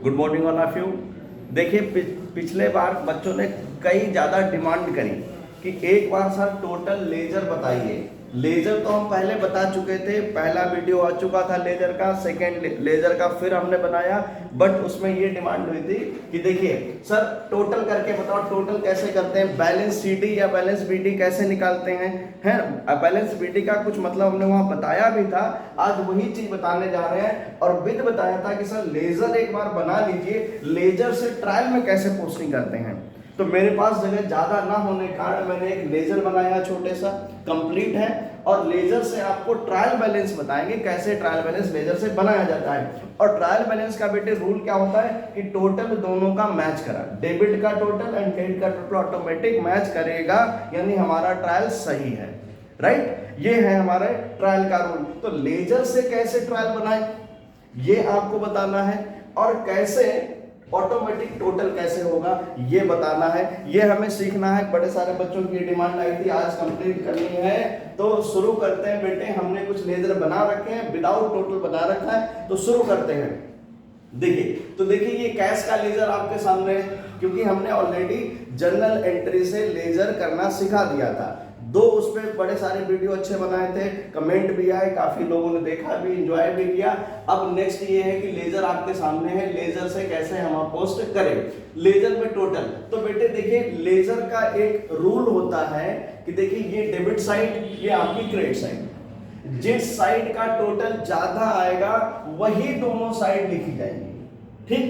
Good morning all of you. देखिए पिछले बार बच्चों ने कई ज़्यादा डिमांड करी कि एक बार सर टोटल लेजर बताइए। लेजर तो हम पहले बता चुके थे, पहला वीडियो आ चुका था लेजर का, सेकेंड लेजर का फिर हमने बनाया। बट उसमें ये डिमांड हुई थी कि देखिए सर टोटल करके बताओ, टोटल कैसे करते हैं, बैलेंस सीडी या बैलेंस बीडी कैसे निकालते हैं। बैलेंस बीडी का कुछ मतलब हमने वहां बताया भी था, आज वही चीज बताने जा रहे हैं। और विद बताया था कि सर लेजर एक बार बना लीजिए, लेजर से ट्रायल में कैसे पोस्टिंग करते हैं। तो मेरे पास जगह ज्यादा ना होने के कारण मैंने एक लेजर बनाया, छोटे सा कंप्लीट है, और लेजर से आपको ट्रायल बैलेंस बताएंगे कैसे ट्रायल बैलेंस लेजर से बनाया जाता है। और ट्रायल बैलेंस का बेटे रूल क्या होता है कि टोटल दोनों का मैच करा, डेबिट का टोटल एंड क्रेडिट का टोटल ऑटोमेटिक मैच करेगा, यानी हमारा ट्रायल सही है। राइट, ये है हमारे ट्रायल का रूल। तो लेजर से कैसे ट्रायल बनाए ये आपको बताना है, और कैसे ऑटोमेटिक टोटल कैसे होगा ये बताना है, ये हमें सीखना है। बड़े सारे बच्चों की डिमांड आई थी, आज कंप्लीट करनी है। तो शुरू करते हैं बेटे, हमने कुछ लेजर बना रखे हैं, विदाउट टोटल बना रखा है, तो शुरू करते हैं। देखिए ये कैश का लेजर आपके सामने है, क्योंकि हमने ऑलरेडी जर्नल एंट्री से लेजर करना सिखा दिया था। दो उस पर बड़े सारे वीडियो अच्छे बनाए थे, कमेंट भी आए, काफी लोगों ने देखा भी, एंजॉय भी किया। अब नेक्स्ट ये है कि लेजर आपके सामने है, लेजर से कैसे हम पोस्ट करें। लेजर में टोटल, तो बेटे देखिए लेजर का एक रूल होता है कि देखिए ये डेबिट साइड, ये आपकी क्रेडिट साइड, जिस साइड का टोटल ज्यादा आएगा वही दोनों साइड लिखी जाएंगी। ठीक,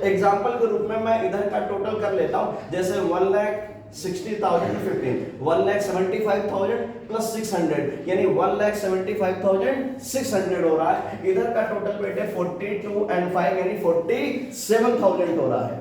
एग्जाम्पल के रूप में मैं इधर का टोटल कर लेता हूं, जैसे 1,60,015 1,75,000 प्लस 600 यानी 1,75,600 हो रहा है। इधर का टोटल बेटे 42 and 5 यानी 47,000 हो रहा है।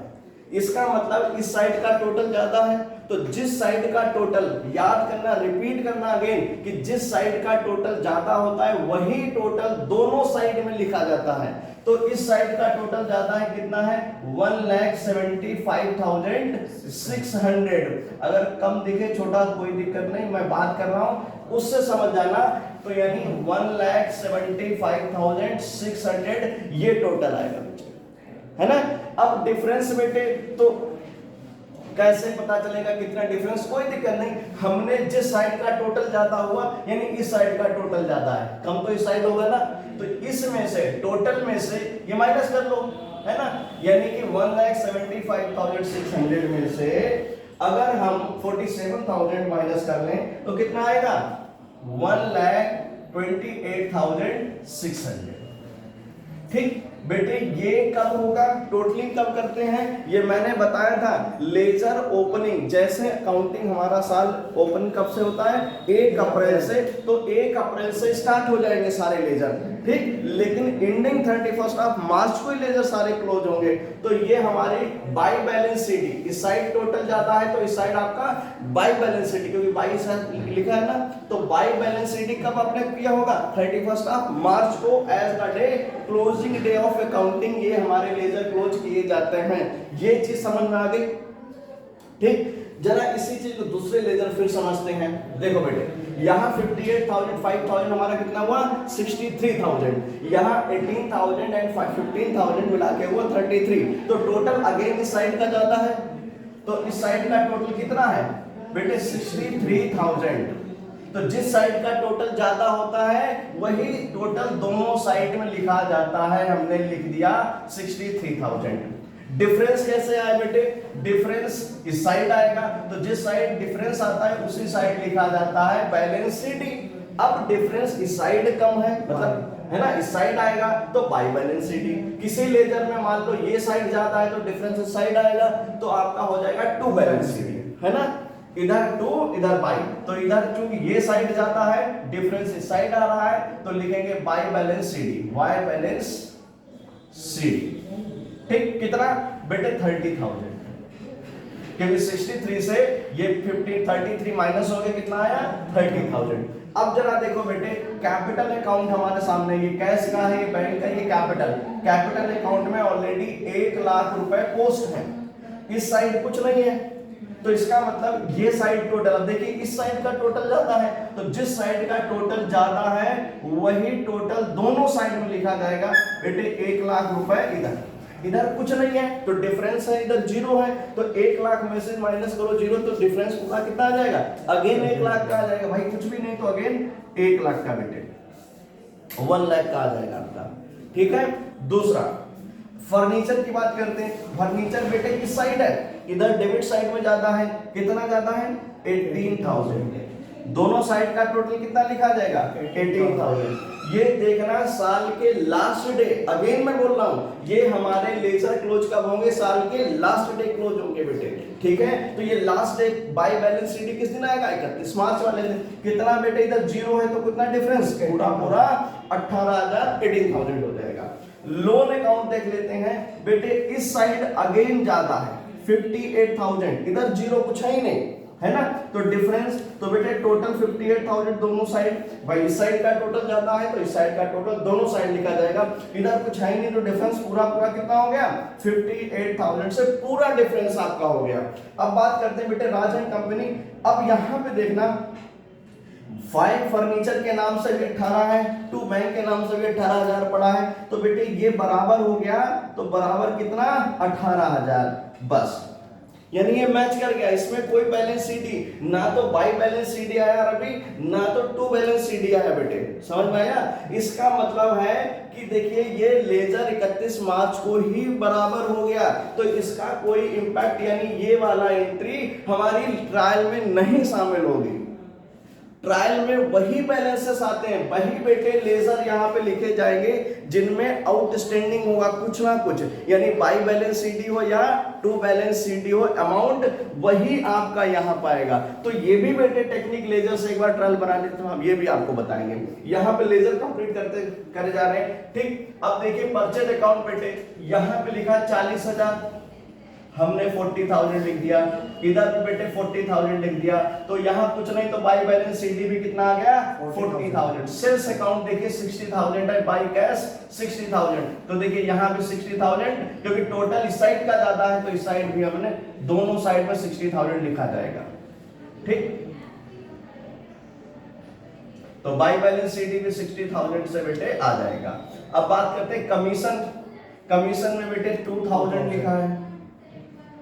इसका मतलब इस साइड का टोटल ज्यादा है, तो जिस साइड का टोटल, याद करना, रिपीट करना अगेन, कि जिस साइड का टोटल ज्यादा होता है वही टोटल दोनों साइड में लिखा जाता है। तो इस साइड का टोटल ज्यादा है, कितना है 1,75,600। अगर कम दिखे छोटा कोई दिक्कत नहीं, मैं बात कर रहा हूं उससे समझ जाना। तो यानी 1,75,600 ये टोटल आएगा, है ना। अब डिफरेंस बेटे तो कैसे पता चलेगा कितना डिफरेंस, कोई दिक्कत नहीं, हमने जिस साइड का टोटल ज्यादा हुआ यानी इस साइड का टोटल ज्यादा है, कम तो इस साइड होगा ना, तो इसमें से टोटल में से ये माइनस कर लो, है ना। यानी कि 1,75,600 में से अगर हम 47,000 माइनस कर लें तो कितना आएगा 1,28,600। ठीक बेटे, ये कब होगा, टोटलिंग कब करते हैं, ये मैंने बताया था। लेजर ओपनिंग, जैसे काउंटिंग हमारा साल ओपन कब से होता है 1 अप्रैल से, तो 1 अप्रैल से स्टार्ट हो जाएंगे सारे लेजर। ठीक, लेकिन एंडिंग 31 ऑफ मार्च को ही लेजर सारे क्लोज होंगे। तो ये हमारी बाई बैलेंस सीडी, इस साइड टोटल जाता है तो इस साइड आपका बाई बैलेंस सीडी, क्योंकि बाई लिखा है ना, तो बाई बैलेंस सीडी कब आपने किया होगा 31 ऑफ मार्च को, as the day closing day of accounting, ये हमारे लेजर क्लोज किए जाते हैं। ये चीज समझ में आ गई। ठीक, जरा इसी चीज को दूसरे लेजर फिर समझते हैं। देखो बेटे, यहाँ 58,000 5,000 हमारा कितना हुआ 63,000, यहाँ 18,000 एंड 15,000 मिला के हुआ 33। तो टोटल अगेन इस साइड का ज्यादा है, तो इस साइड का टोटल कितना है बेटे 63,000। तो जिस साइड का टोटल ज्यादा होता है वही टोटल दोनों साइड में लिखा जाता है, हमने लिख दिया 63,000। डिफरेंस कैसे आए बेटे, डिफरेंस इस साइड आएगा, तो जिस साइड डिफरेंस आता है उसी साइड लिखा जाता है बैलेंस सीडी। अब डिफरेंस इस साइड कम है, मतलब है ना, इस साइड आएगा तो बाई बैलेंस सीडी। किसी लेजर में मान लो ये साइड ज्यादा है तो डिफरेंस इस साइड आएगा, तो आपका हो जाएगा 2 बैलेंस सीडी, है ना, इधर 2 इधर बाई। तो इधर चूंकि ये साइड जाता है, डिफरेंस इस साइड आ रहा है, तो लिखेंगे by balance CD, by balance CD. ठीक, कितना बेटे 30,000, क्योंकि 63 से ये 33 माइनस हो गया, कितना आया 30,000। अब जरा देखो बेटे, कैपिटल अकाउंट हमारे सामने, ये कैश का है, ये बैंक का, ये कैपिटल अकाउंट में ऑलरेडी 1 लाख रुपए पोस्ट है, इस साइड कुछ नहीं है, तो इसका मतलब ये साइड टोटल, अब देखिए इस साइड का टोटल ज्यादा है, तो जिस साइड का टोटल ज्यादा है वही टोटल दोनों साइड में लिखा जाएगा। बेटे 1 लाख रुपए इधर, इधर कुछ नहीं है तो डिफरेंस है इधर 0 है, तो 1 लाख में से माइनस करो 0 तो डिफरेंस पूरा कितना आ जाएगा, अगेन 1 लाख का आ जाएगा। भाई कुछ भी नहीं तो अगेन 1 लाख का बेटे 1 लाख का आ जाएगा आपका। ठीक है, दूसरा फर्नीचर की बात करते हैं। फर्नीचर बेटे किस साइड है, इधर डेबिट साइड में ज्यादा है, कितना ज्यादा है 18,000। दोनों साइड का टोटल कितना लिखा जाएगा 18,000। ये देखना साल के लास्ट डे, अगेन मैं बोल रहा हूं ये हमारे लेजर क्लोज कब होंगे, साल के लास्ट डे क्लोज होंगे बेटे। ठीक है, तो ये last day by balance sheet किस दिन आएगा 31 मार्च वाले दिन। कितना बेटे इधर 0 है तो कितना डिफरेंस, पूरा पूरा 18,000 18,000 हो जाएगा। लोन अकाउंट देख लेते हैं बेटे, इस साइड अगेन ज्यादा है 58,000, इधर 0 कुछ है ही नहीं है ना, तो डिफरेंस तो बेटे टोटल 58,000 दोनों साइड। भाई इस साइड का टोटल ज्यादा है तो इस साइड का टोटल दोनों साइड लिखा जाएगा। इधर कुछ है ही नहीं तो डिफरेंस पूरा पूरा कितना हो गया 58,000 से पूरा डिफरेंस आपका हो गया। अब बात करते हैं बेटे राज एंड कंपनी। अब यहां पे देखना 5 फर्नीचर के नाम से भी 18 है, 2 बैंक के नाम से भी 18,000 पड़ा है, तो बेटे ये बराबर हो गया, तो बराबर कितना 18,000 बस। यानी ये मैच कर गया, इसमें कोई बैलेंस सीडी ना तो बाई बैलेंस सीडी आया रवि, ना तो टू बैलेंस सीडी आया बेटे, समझ में आया। इसका मतलब है कि देखिए ये लेजर 31 मार्च को ही बराबर हो गया, तो इसका कोई इंपैक्ट यानी ये वाला एंट्री हमारी ट्रायल में नहीं शामिल होगी। ट्रायल में वही बैलेंसेस आते हैं, वही बेटे लेजर यहाँ पे लिखे जाएंगे जिनमें आउटस्टैंडिंग होगा कुछ ना कुछ, यानी बाई बैलेंस सीडी हो या टू बैलेंस सीडी हो, अमाउंट वही आपका यहाँ पाएगा। तो ये भी बेटे टेक्निक लेजर से एक बार ट्रायल बनाने तो हम ये भी आपको बताएंगे। यहाँ पे लेजर कंप्लीट करे जा रहे हैं। ठीक, अब देखिए परचेज अकाउंट बेटे, यहाँ पे लिखा 40,000, हमने 40,000 लिख दिया, इधर भी बेटे 40,000 लिख दिया, तो यहाँ कुछ नहीं तो बाई बैलेंस सीडी भी कितना आ गया 40,000। सेल्स अकाउंट देखिए 60,000 है, बाई कैश 60,000, तो देखिए यहाँ भी 60,000, क्योंकि टोटल इस साइड का ज्यादा है तो इस साइड भी हमने दोनों साइड में 60,000 लिखा जाएगा। ठीक, तो बाई बैलेंस सीडी भी 60,000 से बेटे आ जाएगा। अब बात करते हैं कमीशन। कमीशन में बेटे 2,000 लिखा है,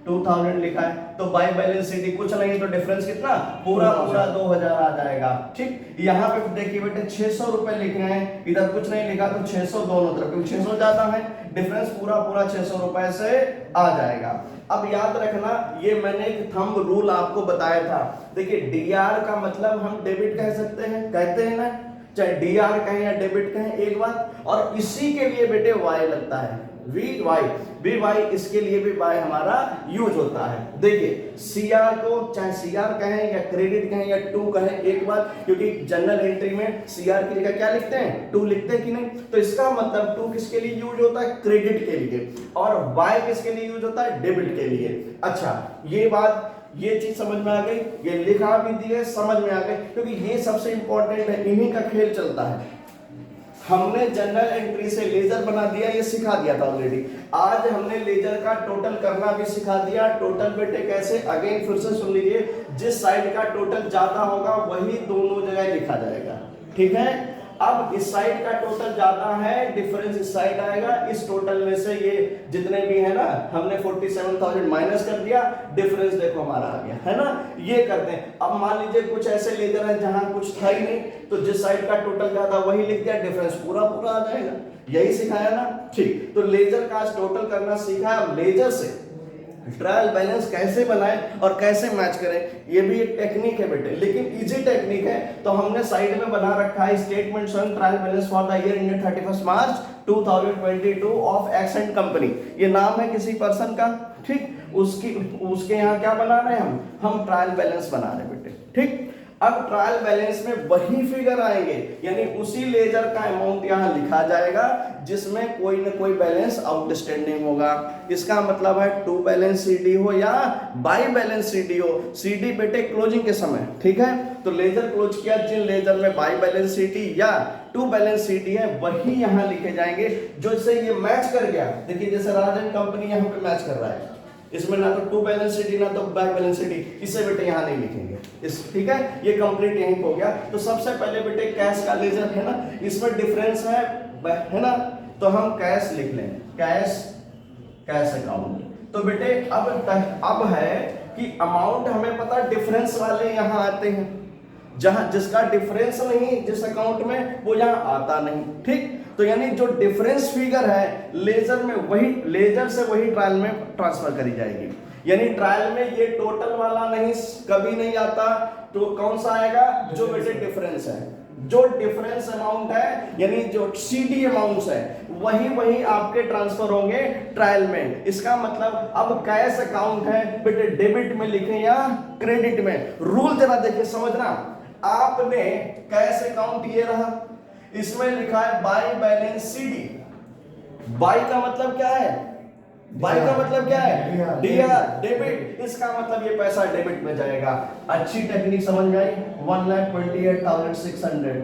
2,000 लिखा है, तो बाई बैलेंस सीडी कुछ नहीं तो डिफरेंस कितना पूरा पूरा 2,000 आ जाएगा। ठीक, यहाँ पे देखिए बेटे 600 रुपए लिख रहे हैं, इधर कुछ नहीं लिखा तो 600 दोनों तरफ, क्योंकि 600 ज्यादा है, डिफरेंस पूरा पूरा 600 रुपए से आ जाएगा। अब याद रखना ये मैंने एक थंब रूल आपको बताया था। देखिए डीआर का मतलब हम डेबिट कह सकते हैं, कहते हैं ना, चाहे डीआर कहें या डेबिट कहें एक बात, और इसी के लिए बेटे वाई लगता है, वी वाई, इसके लिए भी वाई हमारा यूज होता है। देखिए सीआर को चाहे सीआर कहें या क्रेडिट कहें या टू कहें एक बार, क्योंकि जनरल एंट्री में सीआर की जगह क्या लिखते हैं टू लिखते हैं कि नहीं, तो इसका मतलब टू किसके लिए यूज होता है क्रेडिट के लिए, और वाई किसके लिए यूज होता है डेबिट के लिए। अच्छा ये बात ये चीज समझ में आ गई, ये लिखा भी दी है समझ में आ गई, क्योंकि ये सबसे इंपॉर्टेंट है, इन्हीं का खेल चलता है। हमने जनरल एंट्री से लेजर बना दिया, ये सिखा दिया था ऑलरेडी। आज हमने लेजर का टोटल करना भी सिखा दिया। टोटल बेटे कैसे, अगेन फिर से सुन लीजिए, जिस साइड का टोटल ज्यादा होगा वही दोनों जगह लिखा जाएगा। ठीक है, अब इस साइड का टोटल ज्यादा है, डिफरेंस इस साइड आएगा, इस टोटल में से ये जितने भी है ना हमने 47,000 माइनस कर दिया, डिफरेंस देखो हमारा आ गया है ना। ये करते हैं। अब मान लीजिए कुछ ऐसे लेजर है जहां कुछ था ही नहीं, तो जिस साइड का टोटल ज्यादा वही लिख दिया, डिफरेंस पूरा पूरा आ जाएगा। यही सिखाया ना। ठीक, तो लेजर का टोटल करना सीखा। अब लेजर से ट्रायल बैलेंस कैसे बनाएं और कैसे मैच करें, ये भी एक टेक्निक है बेटे, लेकिन इजी टेक्निक है। तो हमने साइड में बना रखा है statement showing trial balance for the year ended 31 March 2022 of x and company. ये नाम है किसी पर्सन का। ठीक, उसके यहाँ क्या बना रहे हैं हम ट्रायल बैलेंस बना रहे हैं बेटे। ठीक, अब ट्रायल बैलेंस में वही फिगर आएंगे, यानी उसी लेजर का अमाउंट यहाँ लिखा जाएगा जिसमें कोई न कोई बैलेंस आउटस्टैंडिंग होगा। इसका मतलब है टू बैलेंस सीडी हो या बाई बैलेंस सीडी हो। सीडी बेटे क्लोजिंग के समय, ठीक है, तो लेजर क्लोज किया, जिन लेजर में बाई बैलेंस सीडी या टू बैलेंस सीडी है वही यहाँ लिखे जाएंगे, जो इससे ये मैच कर गया। देखिए जैसे राजन कंपनी यहाँ पे मैच कर रहा है, इसमें ना तो टू बैलेंस सीडी ना तो बाई बैलेंस सीडी, इसे बेटे यहाँ नहीं लिखेंगे इस। ठीक है, ये कंप्लीट यहीं हो गया। तो सबसे पहले बेटे कैश का लेजर है ना, इसमें डिफरेंस है ना, तो हम कैश लिख लें, कैश कैश अकाउंट। तो बेटे अब है कि अमाउंट हमें पता, डिफरेंस वाले यहाँ आते हैं, जहां जिसका डिफरेंस नहीं जिस अकाउंट में, वो यहाँ आता नहीं। ठीक, तो यानी जो डिफरेंस फिगर है लेजर में, वही लेजर से वही ट्रायल में ट्रांसफर करी जाएगी। यानी ट्रायल में ये टोटल वाला नहीं, कभी नहीं आता। तो कौन सा आएगा? जो बेटे डिफरेंस है, जो डिफरेंस अमाउंट है, यानी जो सीडी अमाउंट्स है, वही आपके ट्रांसफर होंगे ट्रायल में। इसका मतलब अब कैश अकाउंट है बेटे, डेबिट में लिखें या क्रेडिट में। रूल जरा देखिए, समझना। आपने कैश अकाउंट ये रहा, इसमें लिखा है बाय बैलेंस सीडी। बाय का मतलब क्या है? बाय का मतलब क्या है? DR, debit. इसका मतलब ये पैसा डेबिट में जाएगा। अच्छी टेक्निक समझ में आई? 1,28,600।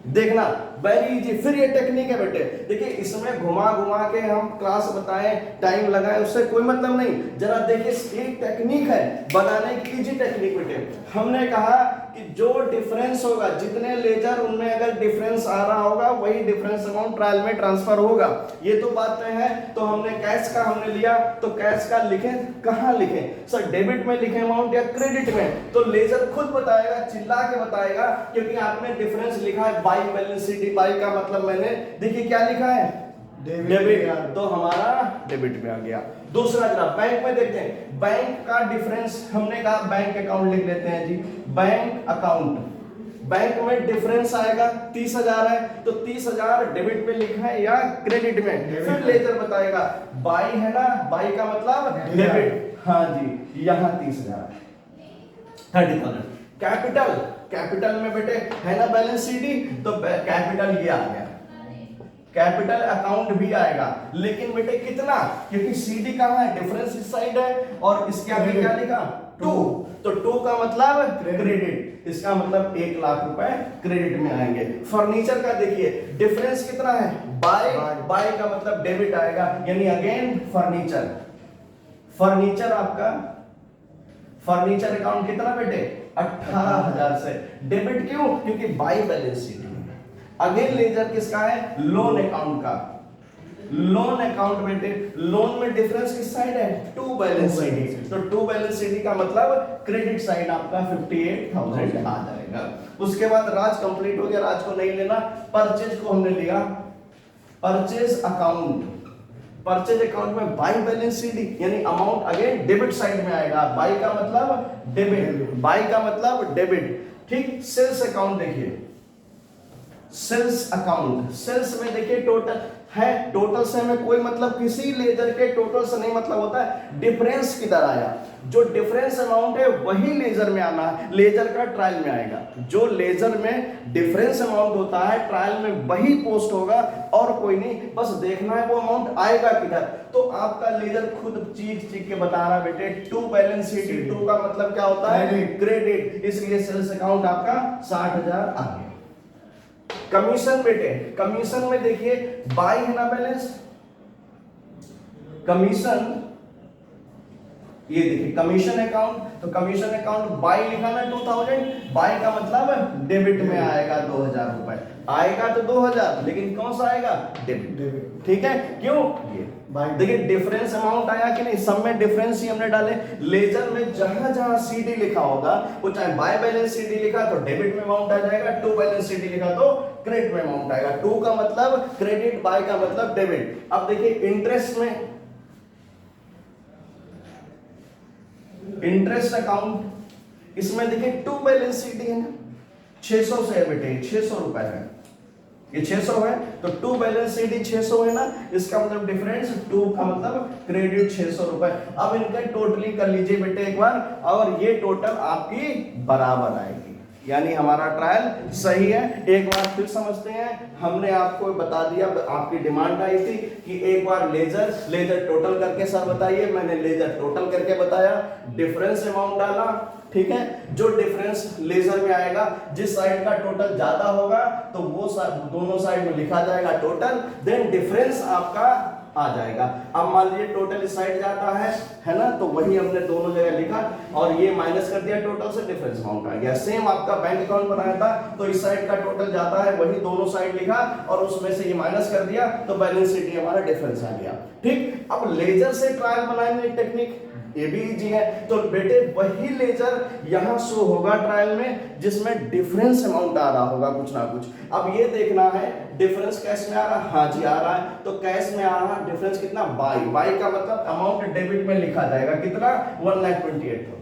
देखना वेरी इजी। फिर ये टेक्निक है बेटे, देखिए इसमें घुमा घुमा के हम क्लास बताएं, टाइम लगाएं, उससे कोई मतलब नहीं। जरा देखिए एक टेक्निक है बनाने की, इजी टेक्निक बेटे। हमने कहा कि जो डिफरेंस होगा, जितने लेजर उनमें अगर डिफरेंस आ रहा होगा, वही डिफरेंस अमाउंट ट्रायल में ट्रांसफर होगा। ये तो बात है। तो हमने कैश का हमने लिया, तो कैश का लिखें, कहां लिखें सर? डेबिट में लिखें अमाउंट या क्रेडिट में? तो लेजर खुद बताएगा, चिल्ला के बताएगा, क्योंकि आपने डिफरेंस लिखा है बाय बैलेंस शीट। बाय का मतलब मैंने देखिए क्या लिखा है? डेबिट। तो हमारा डेबिट में आ गया। दूसरा जरा बैंक में देखते हैं। बैंक का डिफरेंस हमने कहा बैंक अकाउंट लिख लेते हैं जी, बैंक अकाउंट। बैंक में डिफरेंस आएगा 30,000 है, तो 30,000 डेबिट में लिखा है या क्रेडिट में? फिर लेजर बताएगा बाय है ना, बाय का मतलब डेबिट। हाँ जी, यहाँ 30,000, 30,000। कैपिटल, कैपिटल में बेटे है ना बैलेंस सीडी, तो कैपिटल ये आ गया, कैपिटल अकाउंट भी आएगा। लेकिन बेटे कितना? क्योंकि सीडी कहां है? डिफरेंस इस साइड है, और इसके आगे क्या लिखा? 2। तो 2 का मतलब क्रेडिट, इसका मतलब 1 लाख रुपए क्रेडिट में आएंगे। फर्नीचर का देखिए डिफरेंस कितना है? बाय, बाय का मतलब डेबिट आएगा, यानी अगेन फर्नीचर। फर्नीचर आपका फर्नीचर अकाउंट कितना बेटे? 18,000 से। डेबिट क्यों? क्योंकि बाय बैलेंस शीट में। अगेन लेजर किसका है? लोन अकाउंट का। लोन अकाउंट में लोन में डिफरेंस किस साइड है? 2 बैलेंस शीट। तो 2 बैलेंस शीट का मतलब क्रेडिट साइड आपका 58,000 आ जाएगा। उसके बाद राज कंप्लीट हो गया, राज को नहीं लेना। परचेज को हमने लिया, परचेज अकाउंट। परचेज अकाउंट में बाय बैलेंस सीडी, यानी अमाउंट अगेन डेबिट साइड में आएगा। बाय का मतलब डेबिट, बाय का मतलब डेबिट। ठीक, सेल्स अकाउंट देखिए, सेल्स अकाउंट। सेल्स में देखिए टोटल है, टोटल से हमें कोई मतलब, किसी लेजर के टोटल से नहीं मतलब होता है। डिफरेंस किधर आया? जो डिफरेंस अमाउंट है वही लेजर में आना है, लेजर का ट्रायल में आएगा। जो लेजर में डिफरेंस अमाउंट होता है ट्रायल में वही पोस्ट होगा, और कोई नहीं। बस देखना है वो अमाउंट आएगा किधर। तो आपका लेजर खुद चीख चीख के बता रहा है बेटे 2 बैलेंस शीट। 2 का मतलब क्या होता है? क्रेडिट। इसलिए सेल्स अकाउंट आपका 60,000 आ गया। कमीशन बेटे, कमीशन में देखिए बाय है ना बैलेंस, कमीशन, ये देखिए कमीशन अकाउंट। तो कमीशन अकाउंट बाय लिखा ना 2000, बाय का मतलब डेबिट में आएगा 2,000 रुपए। आएगा तो 2,000, लेकिन कौन सा आएगा? डेबिट। ठीक है, क्यों? ये देखिए डिफरेंस अमाउंट आया कि नहीं? सब में डिफरेंस ही हमने डाले। लेजर में जहां जहां सीडी लिखा होगा, वो चाहे बाय बैलेंस सीडी लिखा तो डेबिट में अमाउंट आ जाएगा, 2 बैलेंस सीडी लिखा तो क्रेडिट में अमाउंट आएगा। 2 का मतलब क्रेडिट, बाय का मतलब डेबिट। अब देखिए इंटरेस्ट में, इंटरेस्ट अकाउंट, इसमें देखिए 2 बैलेंस सीडी है ना, 600 से है बेटे, 600 रुपए है, ये 600 है, तो 2 बैलेंस सीडी 600 है ना, इसका मतलब डिफरेंस 2 का मतलब क्रेडिट 600 रुपए। अब इनका टोटली कर लीजिए बेटे एक बार, और ये टोटल आपकी बराबर आएगी, यानी हमारा ट्रायल सही है। एक बार फिर समझते हैं। हमने आपको बता दिया, आपकी डिमांड आई थी कि एक बार लेजर टोटल करके सर बताइए। मैंने लेजर टोटल करके बताया, डिफरेंस अमाउंट डाला। ठीक है, जो डिफरेंस लेजर में आएगा, जिस साइड का टोटल ज्यादा होगा तो वो दोनों साइड में लिखा जाएगा टोटल। देन डिफरेंस आपका आ जाएगा। अब मान लीजिए टोटल इस साइड जाता है ना, तो वही हमने दोनों जगह लिखा और ये माइनस कर दिया टोटल से, डिफरेंस अमाउंट आ गया। सेम आपका बैंक अकाउंट बनाया था तो इस साइड का टोटल जाता है, वही दोनों साइड लिखा और उसमें से ये माइनस कर दिया तो बैलेंस शीट हमारा डिफरेंस आ गया। ठीक, अब लेजर से ट्रायल बनाएंगे टेक्निक, ये भी इजी है। तो बेटे वही लेजर यहां शो होगा ट्रायल में जिसमें डिफरेंस अमाउंट आ रहा होगा कुछ ना कुछ। अब ये देखना है डिफरेंस कैश में आ रहा है, हाँ जी आ रहा है, तो कैश में आ रहा है डिफरेंस कितना, बाई का मतलब अमाउंट डेबिट में लिखा जाएगा कितना, 1,28,000,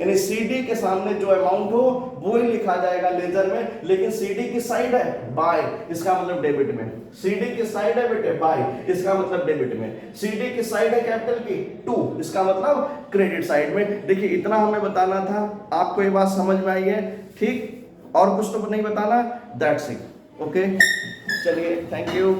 यानी सीडी के सामने जो अमाउंट हो वो ही लिखा जाएगा लेजर में। लेकिन सीडी की साइड है बाय, इसका मतलब डेबिट में, सीडी की साइड है बेटे बाय, इसका मतलब डेबिट में, सीडी की साइड है कैपिटल की 2, इसका मतलब क्रेडिट साइड में। देखिए इतना हमें बताना था, आपको ये बात समझ में आई है, ठीक, और कुछ तो नहीं बताना, दैट्स इट, ओके, चलिए थैंक यू।